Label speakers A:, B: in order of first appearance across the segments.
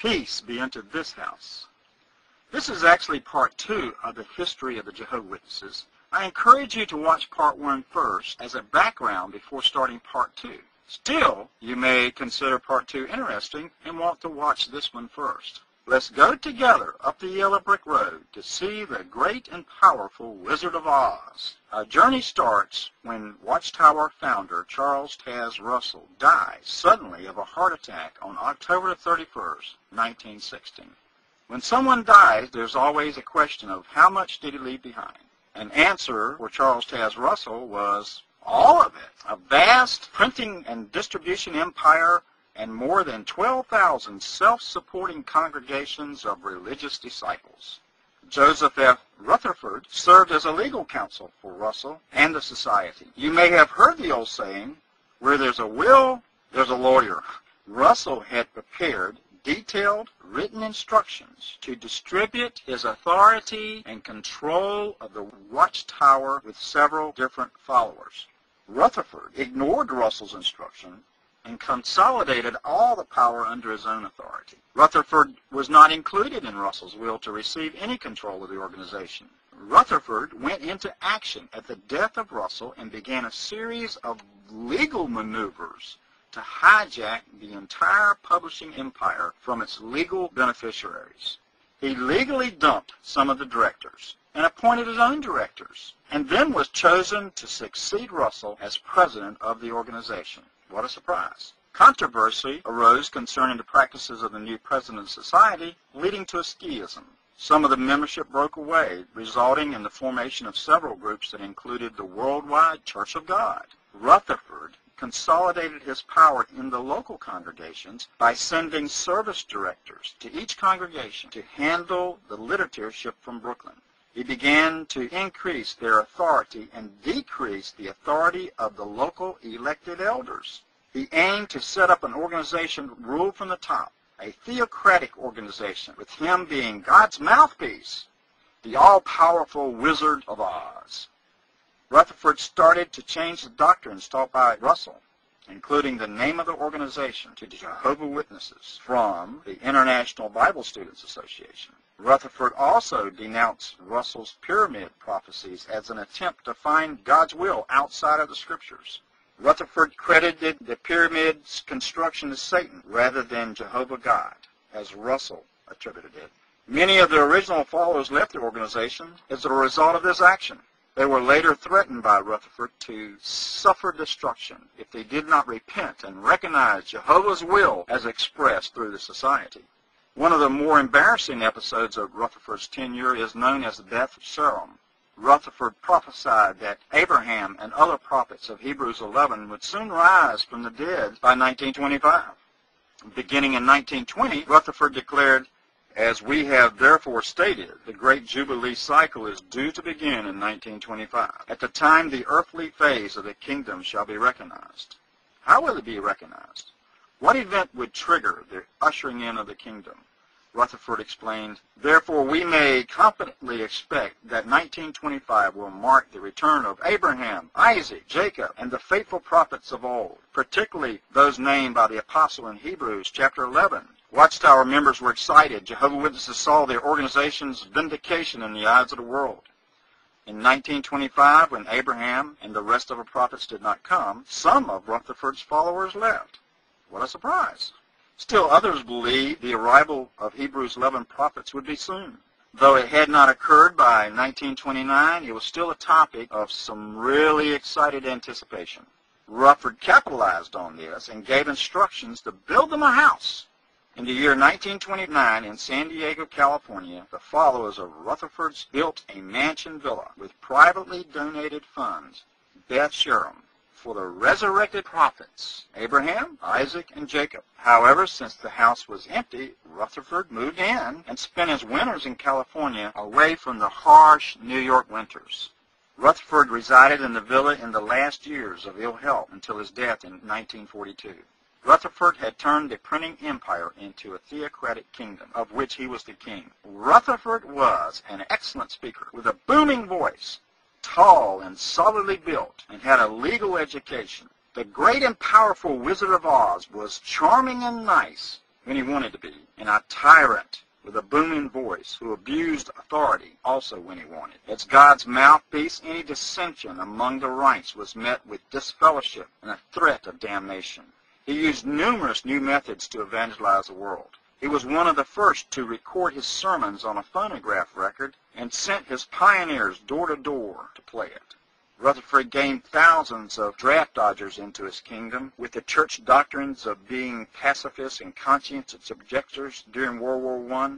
A: Peace be unto this house. This is actually part 2 of the history of the Jehovah's Witnesses. I encourage you to watch part 1 first as a background before starting part 2. Still, you may consider part 2 interesting and want to watch this one first. Let's go together up the yellow brick road to see the great and powerful Wizard of Oz. Our journey starts when Watchtower founder Charles Taz Russell dies suddenly of a heart attack on October 31st, 1916. When someone dies, there's always a question of how much did he leave behind? An answer for Charles Taz Russell was all of it. A vast printing and distribution empire and more than 12,000 self-supporting congregations of religious disciples. Joseph F. Rutherford served as a legal counsel for Russell and the society. You may have heard the old saying, where there's a will, there's a lawyer. Russell had prepared detailed written instructions to distribute his authority and control of the Watchtower with several different followers. Rutherford ignored Russell's instruction and consolidated all the power under his own authority. Rutherford was not included in Russell's will to receive any control of the organization. Rutherford went into action at the death of Russell and began a series of legal maneuvers to hijack the entire publishing empire from its legal beneficiaries. He legally dumped some of the directors and appointed his own directors, and then was chosen to succeed Russell as president of the organization. What a surprise. Controversy arose concerning the practices of the new president of the society, leading to a schism. Some of the membership broke away, resulting in the formation of several groups that included the Worldwide Church of God. Rutherford consolidated his power in the local congregations by sending service directors to each congregation to handle the literature shipped from Brooklyn. He began to increase their authority and decrease the authority of the local elected elders. He aimed to set up an organization ruled from the top, a theocratic organization, with him being God's mouthpiece, the all-powerful Wizard of Oz. Rutherford started to change the doctrines taught by Russell, including the name of the organization to the Jehovah's Witnesses from the International Bible Students Association. Rutherford also denounced Russell's pyramid prophecies as an attempt to find God's will outside of the Scriptures. Rutherford credited the pyramid's construction to Satan rather than Jehovah God, as Russell attributed it. Many of the original followers left the organization as a result of this action. They were later threatened by Rutherford to suffer destruction if they did not repent and recognize Jehovah's will as expressed through the society. One of the more embarrassing episodes of Rutherford's tenure is known as the death of Sherem. Rutherford prophesied that Abraham and other prophets of Hebrews 11 would soon rise from the dead by 1925. Beginning in 1920, Rutherford declared, "As we have therefore stated, the great Jubilee cycle is due to begin in 1925. At the time the earthly phase of the kingdom shall be recognized." How will it be recognized? What event would trigger the ushering in of the kingdom? Rutherford explained, "Therefore we may confidently expect that 1925 will mark the return of Abraham, Isaac, Jacob, and the faithful prophets of old, particularly those named by the apostle in Hebrews chapter 11. Watchtower members were excited. Jehovah's Witnesses saw their organization's vindication in the eyes of the world. In 1925, when Abraham and the rest of the prophets did not come, some of Rutherford's followers left. What a surprise. Still others believed the arrival of Hebrews 11 prophets would be soon. Though it had not occurred by 1929, it was still a topic of some really excited anticipation. Rutherford capitalized on this and gave instructions to build them a house. In the year 1929, in San Diego, California, the followers of Rutherford's built a mansion villa with privately donated funds, Beth Sherem, for the resurrected prophets, Abraham, Isaac, and Jacob. However, since the house was empty, Rutherford moved in and spent his winters in California away from the harsh New York winters. Rutherford resided in the villa in the last years of ill health until his death in 1942. Rutherford had turned the printing empire into a theocratic kingdom, of which he was the king. Rutherford was an excellent speaker with a booming voice, tall and solidly built, and had a legal education. The great and powerful Wizard of Oz was charming and nice. when he wanted to be, and a tyrant with a booming voice who abused authority also when he wanted. As God's mouthpiece, any dissension among the ranks was met with disfellowship and a threat of damnation. He used numerous new methods to evangelize the world. He was one of the first to record his sermons on a phonograph record and sent his pioneers door to door to play it. Rutherford gained thousands of draft dodgers into his kingdom with the church doctrines of being pacifists and conscientious objectors during World War I.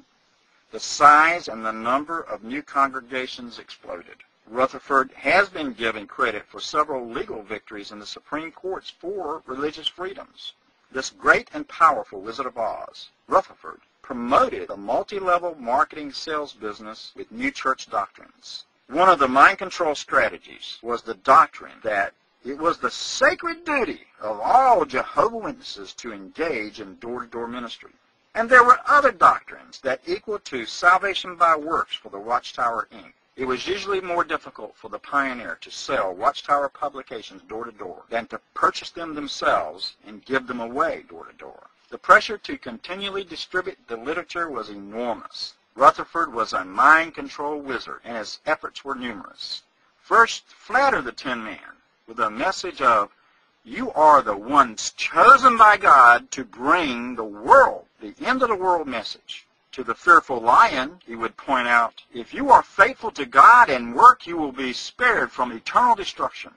A: The size and the number of new congregations exploded. Rutherford has been given credit for several legal victories in the Supreme Courts for religious freedoms. This great and powerful Wizard of Oz, Rutherford, promoted a multi-level marketing sales business with new church doctrines. One of the mind control strategies was the doctrine that it was the sacred duty of all Jehovah Witnesses to engage in door-to-door ministry. And there were other doctrines that equal to salvation by works for the Watchtower Inc. It was usually more difficult for the pioneer to sell Watchtower publications door-to-door than to purchase them themselves and give them away door-to-door. The pressure to continually distribute the literature was enormous. Rutherford was a mind control wizard, and his efforts were numerous. First, flatter the tin man with a message of, you are the ones chosen by God to bring the world, the end of the world message. To the fearful lion, he would point out, if you are faithful to God and work, you will be spared from eternal destruction.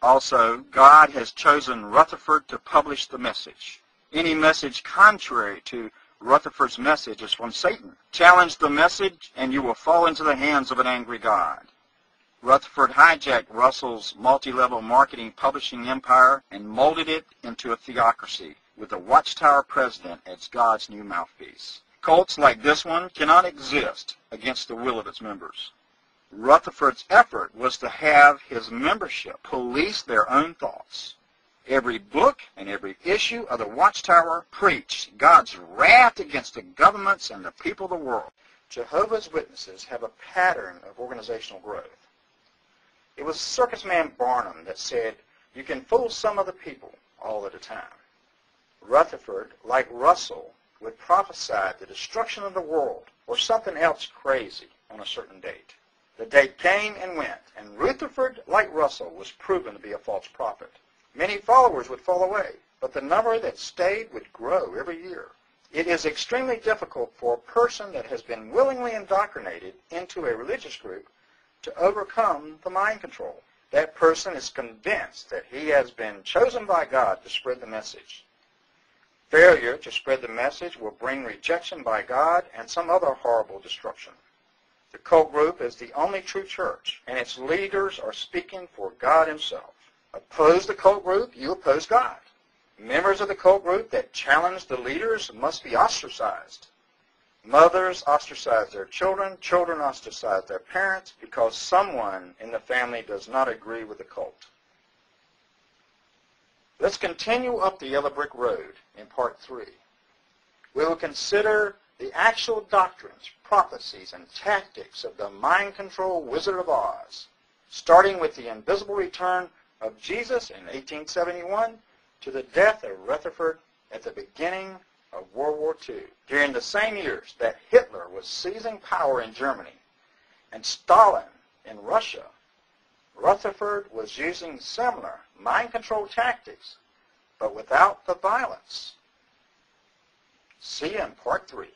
A: Also, God has chosen Rutherford to publish the message. Any message contrary to Rutherford's message is from Satan. Challenge the message, and you will fall into the hands of an angry God. Rutherford hijacked Russell's multi-level marketing publishing empire and molded it into a theocracy with the Watchtower president as God's new mouthpiece. Cults like this one cannot exist against the will of its members. Rutherford's effort was to have his membership police their own thoughts. Every book and every issue of the Watchtower preached God's wrath against the governments and the people of the world. Jehovah's Witnesses have a pattern of organizational growth. It was circus man Barnum that said, you can fool some of the people all at a time. Rutherford, like Russell, would prophesy the destruction of the world or something else crazy on a certain date. The date came and went, and Rutherford, like Russell, was proven to be a false prophet. Many followers would fall away, but the number that stayed would grow every year. It is extremely difficult for a person that has been willingly indoctrinated into a religious group to overcome the mind control. That person is convinced that he has been chosen by God to spread the message. Failure to spread the message will bring rejection by God and some other horrible destruction. The cult group is the only true church, and its leaders are speaking for God himself. Oppose the cult group, you oppose God. Members of the cult group that challenge the leaders must be ostracized. Mothers ostracize their children, children ostracize their parents because someone in the family does not agree with the cult. Let's continue up the yellow brick road in part 3. We will consider the actual doctrines, prophecies, and tactics of the mind control Wizard of Oz, starting with the invisible return of Jesus in 1871 to the death of Rutherford at the beginning of World War II. During the same years that Hitler was seizing power in Germany and Stalin in Russia, Rutherford was using similar mind control tactics, but without the violence. See you in part 3.